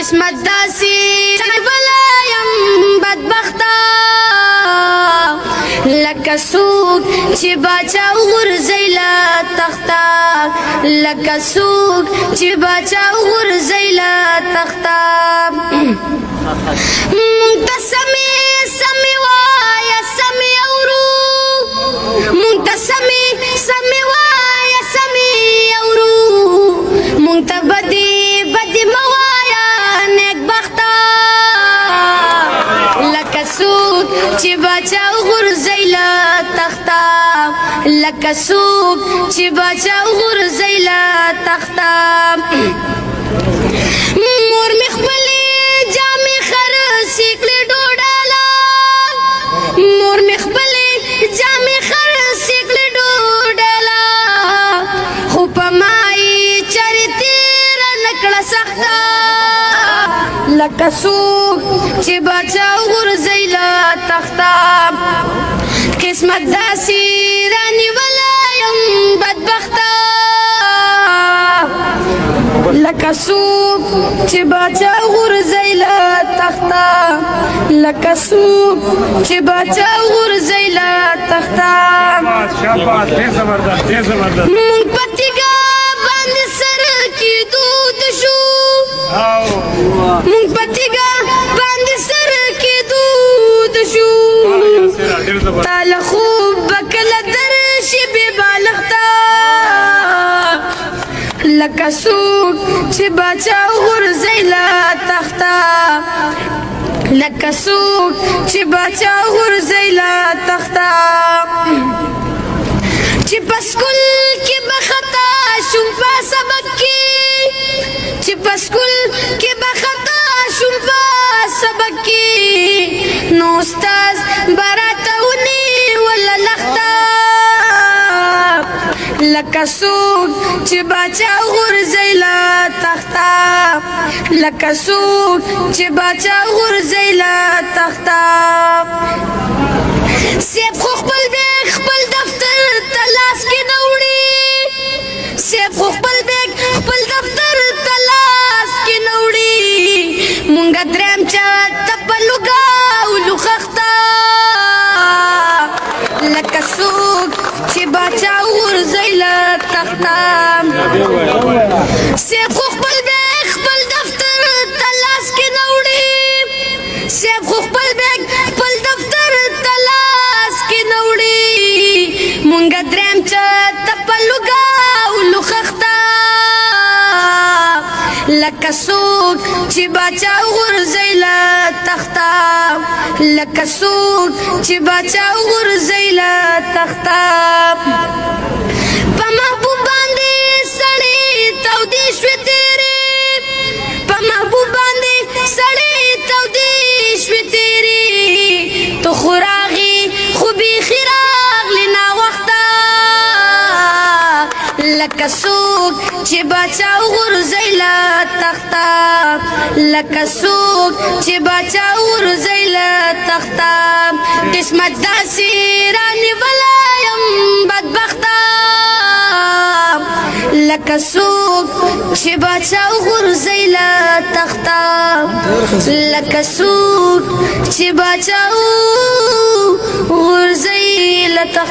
قسمت داسي ولایم بدبختا لکه سوک چې باچا وغورځي له تخته لکه سوک چې باچا وغورځي له تخته مونږ ته سمې وایه سمې اورو مونږ ته سمې وایه سمې اورو مونږ ته بدې مه وایه نیکبخته لکه سوک چې باچا وغورځي له تخته لکه سوک چې باچا وغورځي له تخته مور مې خپلې جامې خرڅې کړې ډوډاله مور مې خپلې جامې خرڅې کړې ډوډاله خو په ما یې چارې تېره نه کړه سخته لکه سوک چې باچا وغورځي له تخته قسمت داسې رانیولی یم بدبخته لکه سوک چې باچا وغورځي له تخته لکه سوک چې باچا وغورځي له تخته مونږ په تیږه باندې سر کېدو شو مونږ په تیږه باندې سر کېدو شو تاله خوب به کله درشي بې بالښته لکه سوک چې باچا وغورځي له تخته لکه سوک چې باچا وغورځي له تخته چې په سکول کې به خطا شوم په سبق کې چې په سکول کې به خطا شوم په سبق کې نو استاد به راته ونیوله لښته لکه سوک چې باچا وغورځي له تخته لکه سوک چې باچا وغورځي له تخته سیب خو خپل بیگ خپل دفتر ته لاس کې نه وړي سیب خو خپل بیگ خپل دفتر ته لاس کې نه وړي مونږه درېیم چات ته په لوګاولو خښته لکه سوک چې باچا وغورځي له تخته سیب خو خپل بیگ خپل دفتر ته لاس کې نه وړي سیب خو خپل بیگ خپل دفتر ته لاس کې نه وړي مونږه درېیم چات ته په لوګاولو خښته لکه سوک چې باچا وغورځي له تخته لکه سوک چې باچا وغورځي له تخته په محبوب باندې سړې تودې شوې تېرې په محبوب باندې سړې تودې شوې تېرې ته خو راغې خو بیخي راغلې ناوخته لکه سوک چې باچا وغورځي له تخته لکه سوک چې باچا وغورځي له تخته قسمت داسې رانیولی یم بدبخته لکه سوک چې باچا وغورځي له تخته لکه سوک چې باچا وغورځي له تخته